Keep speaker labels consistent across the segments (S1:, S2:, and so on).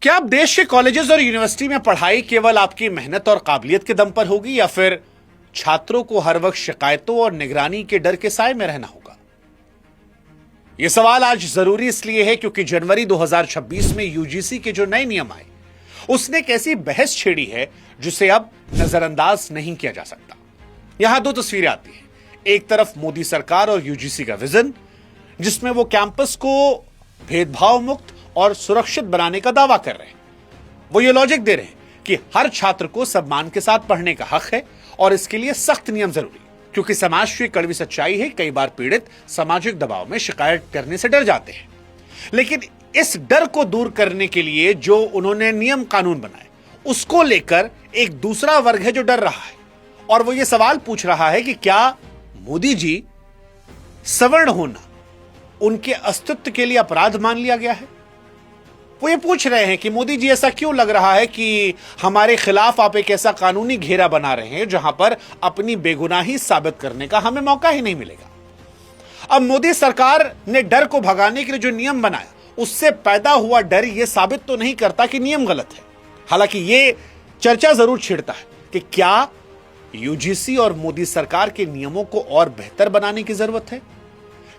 S1: क्या अब देश के कॉलेजेस और यूनिवर्सिटी में पढ़ाई केवल आपकी मेहनत और काबिलियत के दम पर होगी, या फिर छात्रों को हर वक्त शिकायतों और निगरानी के डर के साए में रहना होगा? यह सवाल आज जरूरी इसलिए है क्योंकि जनवरी 2026 में यूजीसी के जो नए नियम आए, उसने एक ऐसी बहस छेड़ी है जिसे अब नजरअंदाज नहीं किया जा सकता। यहां दो तस्वीरें आती हैं। एक तरफ मोदी सरकार और यूजीसी का विजन, जिसमें वो कैंपस को भेदभाव मुक्त और सुरक्षित बनाने का दावा कर रहे हैं। वो ये लॉजिक दे रहे हैं कि हर छात्र को सम्मान के साथ पढ़ने का हक है और इसके लिए सख्त नियम जरूरी, क्योंकि समाज की कड़वी सच्चाई है, कई बार पीड़ित सामाजिक दबाव में शिकायत करने से डर जाते हैं। लेकिन इस डर को दूर करने के लिए जो उन्होंने नियम कानून बनाए, उसको लेकर एक दूसरा वर्ग है जो डर रहा है, और वो ये सवाल पूछ रहा है कि क्या मोदी जी सवर्ण होना उनके अस्तित्व के लिए अपराध मान लिया गया है? वो ये पूछ रहे हैं कि मोदी जी, ऐसा क्यों लग रहा है कि हमारे खिलाफ आप एक ऐसा कानूनी घेरा बना रहे हैं जहां पर अपनी बेगुनाही साबित करने का हमें मौका ही नहीं मिलेगा। अब मोदी सरकार ने डर को भगाने के लिए जो नियम बनाया, उससे पैदा हुआ डर यह साबित तो नहीं करता कि नियम गलत है। हालांकि यह चर्चा जरूर छिड़ता है कि क्या यूजीसी और मोदी सरकार के नियमों को और बेहतर बनाने की जरूरत है?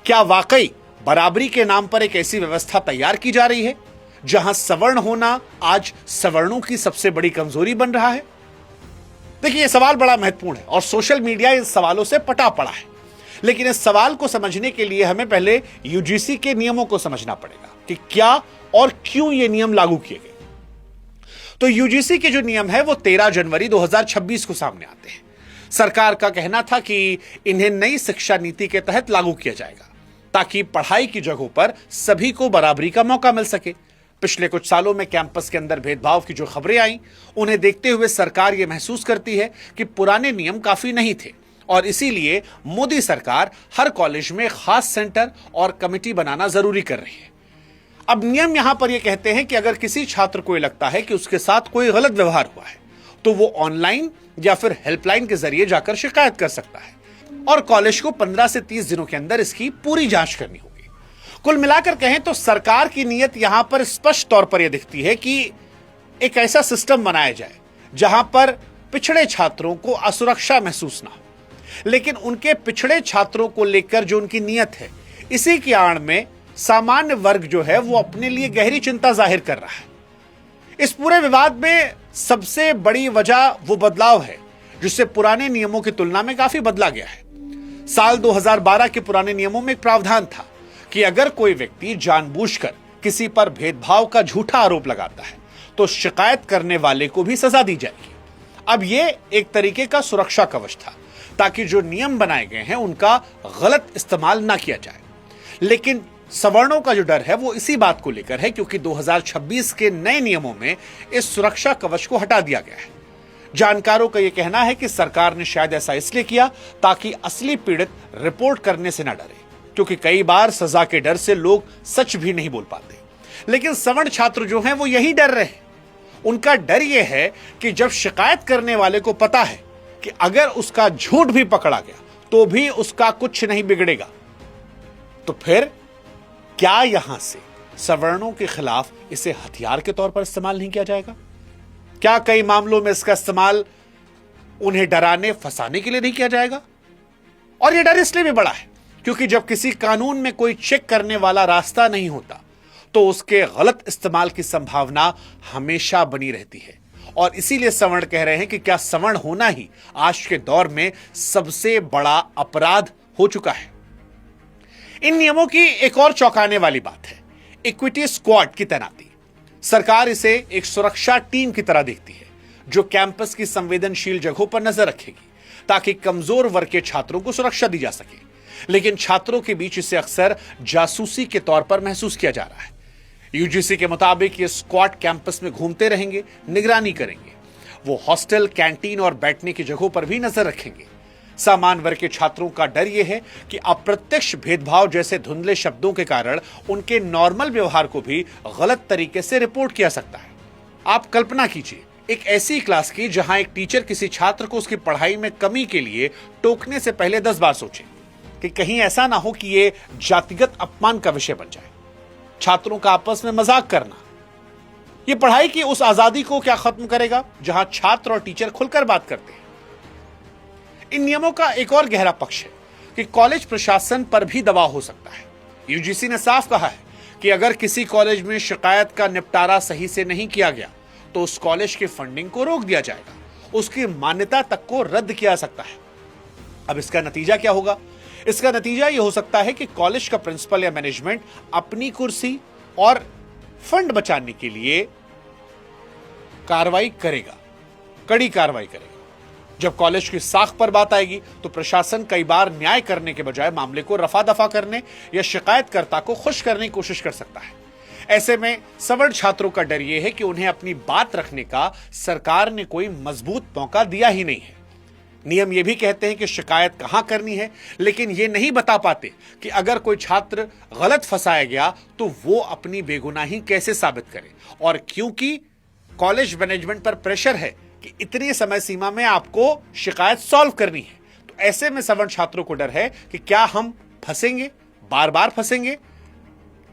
S1: क्या वाकई बराबरी के नाम पर एक ऐसी व्यवस्था तैयार की जा रही है जहां सवर्ण होना आज सवर्णों की सबसे बड़ी कमजोरी बन रहा है? देखिए, यह सवाल बड़ा महत्वपूर्ण है और सोशल मीडिया इन सवालों से पटा पड़ा है। लेकिन इस सवाल को समझने के लिए हमें पहले यूजीसी के नियमों को समझना पड़ेगा कि क्या और क्यों ये नियम लागू किए गए। तो यूजीसी के जो नियम है वो 13 जनवरी 2026 को सामने आते हैं। सरकार का कहना था कि इन्हें नई शिक्षा नीति के तहत लागू किया जाएगा ताकि पढ़ाई की जगहों पर सभी को बराबरी का मौका मिल सके। पिछले कुछ सालों में कैंपस के अंदर भेदभाव की जो खबरें आई, उन्हें देखते हुए सरकार यह महसूस करती है कि पुराने नियम काफी नहीं थे, और इसीलिए मोदी सरकार हर कॉलेज में खास सेंटर और कमेटी बनाना जरूरी कर रही है। अब नियम यहां पर यह कहते हैं कि अगर किसी छात्र को यह लगता है कि उसके साथ कोई गलत व्यवहार हुआ है, तो वो ऑनलाइन या फिर हेल्पलाइन के जरिए जाकर शिकायत कर सकता है, और कॉलेज को 15 से 30 दिनों के अंदर इसकी पूरी जांच करनी होगी। कुल मिलाकर कहें तो सरकार की नीयत यहां पर स्पष्ट तौर पर यह दिखती है कि एक ऐसा सिस्टम बनाया जाए जहां पर पिछड़े छात्रों को असुरक्षा महसूस ना हो। लेकिन उनके पिछड़े छात्रों को लेकर जो उनकी नीयत है, इसी की आड़ में सामान्य वर्ग जो है वो अपने लिए गहरी चिंता जाहिर कर रहा है। इस पूरे विवाद में सबसे बड़ी वजह वो बदलाव है जिससे पुराने नियमों की तुलना में काफी बदला गया है। साल 2012 के पुराने नियमों में एक प्रावधान था कि अगर कोई व्यक्ति जानबूझकर किसी पर भेदभाव का झूठा आरोप लगाता है तो शिकायत करने वाले को भी सजा दी जाएगी। अब यह एक तरीके का सुरक्षा कवच था ताकि जो नियम बनाए गए हैं उनका गलत इस्तेमाल ना किया जाए। लेकिन सवर्णों का जो डर है वो इसी बात को लेकर है क्योंकि 2026 के नए नियमों में इस सुरक्षा कवच को हटा दिया गया है। जानकारों का यह कहना है कि सरकार ने शायद ऐसा इसलिए किया ताकि असली पीड़ित रिपोर्ट करने से ना डरे, क्योंकि कई बार सजा के डर से लोग सच भी नहीं बोल पाते। लेकिन सवर्ण छात्र जो हैं वो यही डर रहे हैं। उनका डर यह है कि जब शिकायत करने वाले को पता है कि अगर उसका झूठ भी पकड़ा गया तो भी उसका कुछ नहीं बिगड़ेगा, तो फिर क्या यहां से सवर्णों के खिलाफ इसे हथियार के तौर पर इस्तेमाल नहीं किया जाएगा? क्या कई मामलों में इसका इस्तेमाल उन्हें डराने फंसाने के लिए नहीं किया जाएगा? और यह डर इसलिए भी बड़ा है क्योंकि जब किसी कानून में कोई चेक करने वाला रास्ता नहीं होता तो उसके गलत इस्तेमाल की संभावना हमेशा बनी रहती है। और इसीलिए सवर्ण कह रहे हैं कि क्या सवर्ण होना ही आज के दौर में सबसे बड़ा अपराध हो चुका है। इन नियमों की एक और चौंकाने वाली बात है इक्विटी स्क्वाड की तैनाती। सरकार इसे एक सुरक्षा टीम की तरह देखती है जो कैंपस की संवेदनशील जगहों पर नजर रखेगी ताकि कमजोर वर्ग के छात्रों को सुरक्षा दी जा सके। लेकिन छात्रों के बीच इसे अक्सर जासूसी के तौर पर महसूस किया जा रहा है। यूजीसी के मुताबिक ये स्क्वाड कैंपस में घूमते रहेंगे, निगरानी करेंगे। वो हॉस्टल, कैंटीन और बैठने की जगहों पर भी नजर रखेंगे। सामान्य वर्ग के छात्रों का डर यह है कि अप्रत्यक्ष भेदभाव जैसे धुंधले शब्दों के कारण उनके नॉर्मल व्यवहार को भी गलत तरीके से रिपोर्ट किया सकता है। आप कल्पना कीजिए एक ऐसी क्लास की जहां एक टीचर किसी छात्र को उसकी पढ़ाई में कमी के लिए टोकने से पहले 10 बार सोचे कि कहीं ऐसा ना हो कि यह जातिगत अपमान का विषय बन जाए। छात्रों का आपस में मजाक करना ये पढ़ाई की उस आजादी को क्या खत्म करेगा जहां छात्र और टीचर खुलकर बात करते हैं? इन नियमों का एक और गहरा पक्ष है कि कॉलेज प्रशासन पर भी दबाव हो सकता है। यूजीसी ने साफ कहा है कि अगर किसी कॉलेज में शिकायत का निपटारा सही से नहीं किया गया तो उस कॉलेज की फंडिंग को रोक दिया जाएगा, उसकी मान्यता तक को रद्द किया जा सकता है। अब इसका नतीजा क्या होगा? इसका नतीजा यह हो सकता है कि कॉलेज का प्रिंसिपल या मैनेजमेंट अपनी कुर्सी और फंड बचाने के लिए कार्रवाई करेगा, कड़ी कार्रवाई करेगा। जब कॉलेज की साख पर बात आएगी तो प्रशासन कई बार न्याय करने के बजाय मामले को रफा दफा करने या शिकायतकर्ता को खुश करने की कोशिश कर सकता है। ऐसे में सवर्ण छात्रों का डर यह है कि उन्हें अपनी बात रखने का सरकार ने कोई मजबूत मौका दिया ही नहीं है। नियम यह भी कहते हैं कि शिकायत कहां करनी है, लेकिन यह नहीं बता पाते कि अगर कोई छात्र गलत फंसाया गया तो वो अपनी बेगुनाही कैसे साबित करे। और क्योंकि कॉलेज मैनेजमेंट पर प्रेशर है कि इतनी समय सीमा में आपको शिकायत सॉल्व करनी है, तो ऐसे में सवर्ण छात्रों को डर है कि क्या हम फंसेंगे, बार बार फंसेंगे।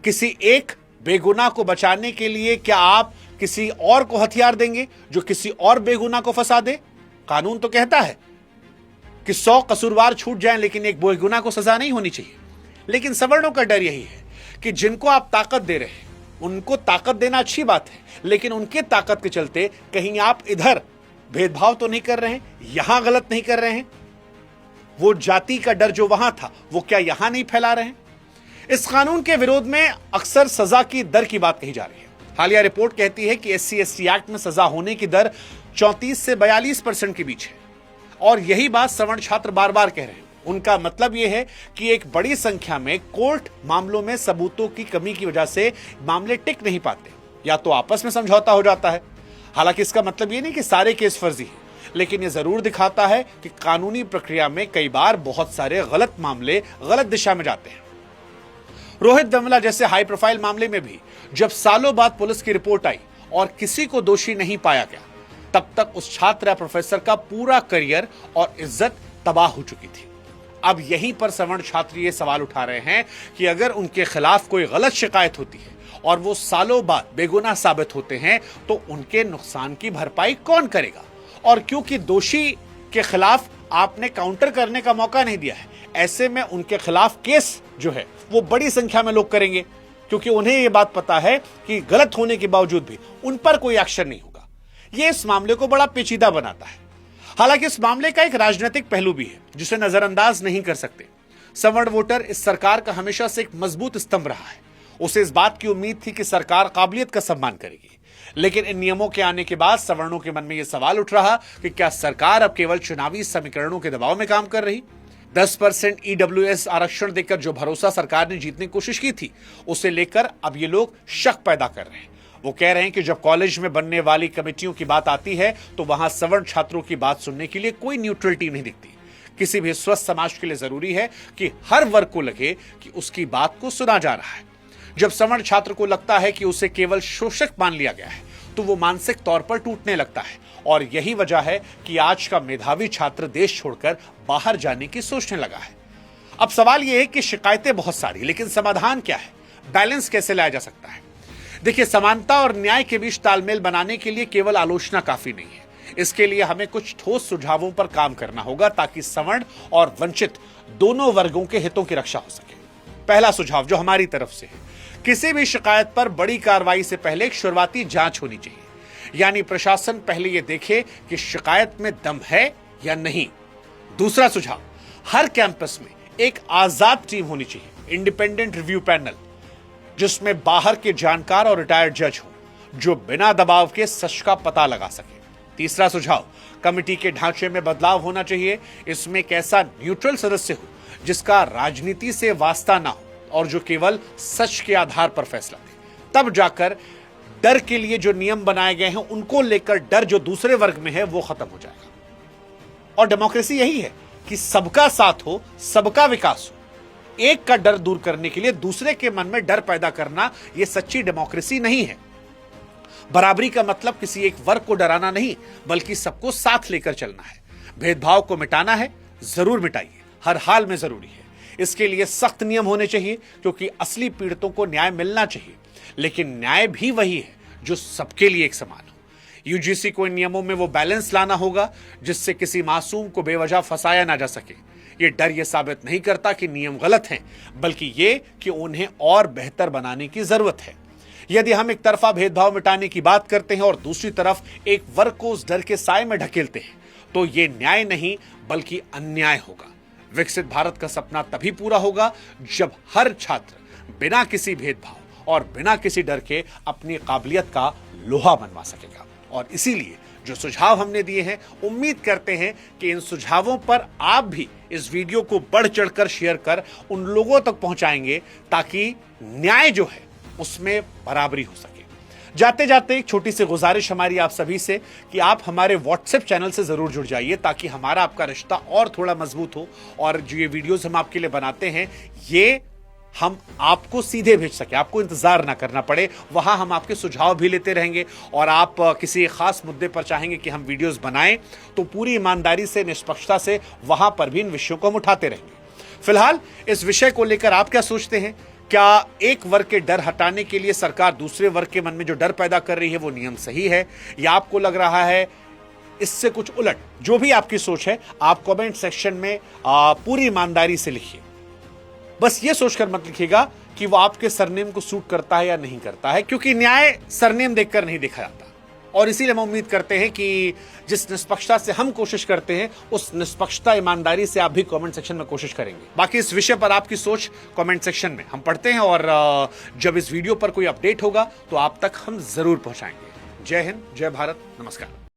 S1: किसी एक बेगुनाह को बचाने के लिए क्या आप किसी और को हथियार देंगे जो किसी और बेगुनाह को फंसा दे? कानून तो कहता है कि 100 कसूरवार छूट जाएं, लेकिन एक बेगुनाह को सजा नहीं होनी चाहिए। लेकिन सवर्णों का डर यही है कि जिनको आप ताकत दे रहे हैं उनको ताकत देना अच्छी बात है, लेकिन उनके ताकत के चलते कहीं आप इधर भेदभाव तो नहीं कर रहे हैं, यहां गलत नहीं कर रहे हैं। वो जाति का डर जो वहां था वो क्या यहां नहीं फैला रहे हैं? इस कानून के विरोध में अक्सर सजा की दर की बात कही जा रही है। हालिया रिपोर्ट कहती है कि SC/ST एक्ट में सजा होने की दर 34 से 42% के बीच है, और यही बात सवर्ण छात्र बार बार कह रहे हैं। उनका मतलब यह है कि एक बड़ी संख्या में कोर्ट मामलों में सबूतों की कमी की वजह से मामले टिक नहीं पाते, या तो आपस में समझौता हो जाता है। हालांकि इसका मतलब यह नहीं कि सारे केस फर्जी हैं, लेकिन यह जरूर दिखाता है कि कानूनी प्रक्रिया में कई बार बहुत सारे गलत मामले गलत दिशा में जाते हैं। रोहित वेमुला जैसे हाई प्रोफाइल मामले में भी जब सालों बाद पुलिस की रिपोर्ट आई और किसी को दोषी नहीं पाया गया, तब तक उस छात्र या प्रोफेसर का पूरा करियर और इज्जत तबाह हो चुकी थी। अब यहीं पर सवर्ण छात्र ये सवाल उठा रहे हैं कि अगर उनके खिलाफ कोई गलत शिकायत होती है और वो सालों बाद बेगुनाह साबित होते हैं तो उनके नुकसान की भरपाई कौन करेगा? और क्योंकि दोषी के खिलाफ आपने काउंटर करने का मौका नहीं दिया है, ऐसे में उनके खिलाफ केस जो है वो बड़ी संख्या में लोग करेंगे, क्योंकि उन्हें यह बात पता है कि गलत होने के बावजूद भी उन पर कोई एक्शन नहीं होगा। यह इस मामले को बड़ा पेचीदा बनाता है। हालांकि इस मामले का एक राजनीतिक पहलू भी है जिसे नजरअंदाज नहीं कर सकते। सवर्ण वोटर इस सरकार का हमेशा से एक मजबूत स्तंभ रहा है। उसे इस बात की उम्मीद थी कि सरकार काबिलियत का सम्मान करेगी, लेकिन इन नियमों के आने के बाद सवर्णों के मन में यह सवाल उठ रहा कि क्या सरकार अब केवल चुनावी समीकरणों के दबाव में काम कर रही? 10% EWS आरक्षण देकर जो भरोसा सरकार ने जीतने की कोशिश की थी, उसे लेकर अब ये लोग शक पैदा कर रहे हैं। वो कह रहे हैं कि जब कॉलेज में बनने वाली कमेटियों की बात आती है तो वहां सवर्ण छात्रों की बात सुनने के लिए कोई न्यूट्रलिटी नहीं दिखती। किसी भी स्वस्थ समाज के लिए जरूरी है कि हर वर्ग को लगे कि उसकी बात को सुना जा रहा है। जब सवर्ण छात्र को लगता है कि उसे केवल शोषक मान लिया गया है तो वो मानसिक तौर पर टूटने लगता है, और यही वजह है कि आज का मेधावी छात्र देश छोड़कर बाहर जाने की सोचने लगा है। अब सवाल यह है कि शिकायतें बहुत सारी, लेकिन समाधान क्या है? बैलेंस कैसे लाया जा सकता है? देखिए, समानता और न्याय के बीच तालमेल बनाने के लिए केवल आलोचना काफी नहीं है। इसके लिए हमें कुछ ठोस सुझावों पर काम करना होगा ताकि सवर्ण और वंचित दोनों वर्गों के हितों की रक्षा हो सके। पहला सुझाव जो हमारी तरफ से है, किसी भी शिकायत पर बड़ी कार्रवाई से पहले एक शुरुआती जांच होनी चाहिए। यानी प्रशासन पहले यह देखे कि शिकायत में दम है या नहीं। दूसरा सुझाव, हर कैंपस में एक आजाद टीम होनी चाहिए, इंडिपेंडेंट रिव्यू पैनल, जिसमें बाहर के जानकार और रिटायर्ड जज हो जो बिना दबाव के सच का पता लगा सके। तीसरा सुझाव, कमेटी के ढांचे में बदलाव होना चाहिए। इसमें एक ऐसा न्यूट्रल सदस्य हो जिसका राजनीति से वास्ता ना हो और जो केवल सच के आधार पर फैसला दे। तब जाकर डर के लिए जो नियम बनाए गए हैं उनको लेकर डर जो दूसरे वर्ग में है वो खत्म हो जाएगा। और डेमोक्रेसी यही है कि सबका साथ हो, सबका विकास हो। एक का डर दूर करने के लिए दूसरे के मन में डर पैदा करना यह सच्ची डेमोक्रेसी नहीं है। बराबरी का मतलब किसी एक वर्ग को डराना नहीं, बल्कि सबको साथ लेकर चलना है। भेदभाव को मिटाना है, जरूर मिटाइए, हर हाल में जरूरी है। इसके लिए सख्त नियम होने चाहिए क्योंकि असली पीड़ितों को न्याय मिलना चाहिए। लेकिन न्याय भी वही है जो सबके लिए एक समान हो। यूजीसी को इन नियमों में वो बैलेंस लाना होगा जिससे किसी मासूम को बेवजह फंसाया ना जा सके। ये डर ये साबित नहीं करता कि नियम गलत हैं, बल्कि ये कि उन्हें और बेहतर बनाने की जरूरत है। यदि हम एक तरफा भेदभाव मिटाने की बात करते हैं और दूसरी तरफ एक वर्ग को उस डर के साए में ढकेलते हैं, तो ये न्याय नहीं बल्कि अन्याय होगा। विकसित भारत का सपना तभी पूरा होगा जब हर छात्र बिना किसी भेदभाव और बिना किसी डर के अपनी काबिलियत का लोहा बनवा सकेगा। और इसीलिए जो सुझाव हमने दिए हैं, उम्मीद करते हैं कि इन सुझावों पर आप भी इस वीडियो को बढ़ चढ़कर शेयर कर उन लोगों तक पहुंचाएंगे ताकि न्याय जो है उसमें बराबरी हो सके। जाते जाते एक छोटी सी गुजारिश हमारी आप सभी से कि आप हमारे व्हाट्सएप चैनल से जरूर जुड़ जाइए ताकि हमारा आपका रिश्ता और थोड़ा मजबूत हो और जो ये वीडियोस हम आपके लिए बनाते हैं ये हम आपको सीधे भेज सके, आपको इंतजार ना करना पड़े। वहां हम आपके सुझाव भी लेते रहेंगे और आप किसी खास मुद्दे पर चाहेंगे कि हम वीडियोस बनाएं तो पूरी ईमानदारी से, निष्पक्षता से वहां पर भी इन विषयों को हम उठाते रहेंगे। फिलहाल इस विषय को लेकर आप क्या सोचते हैं? क्या एक वर्ग के डर हटाने के लिए सरकार दूसरे वर्ग के मन में जो डर पैदा कर रही है वो नियम सही है, या आपको लग रहा है इससे कुछ उलट? जो भी आपकी सोच है आप कमेंट सेक्शन में पूरी ईमानदारी से लिखिए। बस ये सोचकर मत लिखिएगा कि वो आपके सरनेम को सूट करता है या नहीं करता है, क्योंकि न्याय सरनेम देखकर नहीं देखा जाता। और इसीलिए हम उम्मीद करते हैं कि जिस निष्पक्षता से हम कोशिश करते हैं उस निष्पक्षता, ईमानदारी से आप भी कमेंट सेक्शन में कोशिश करेंगे। बाकी इस विषय पर आपकी सोच कमेंट सेक्शन में हम पढ़ते हैं और जब इस वीडियो पर कोई अपडेट होगा तो आप तक हम जरूर पहुंचाएंगे। जय हिंद, जय भारत, नमस्कार।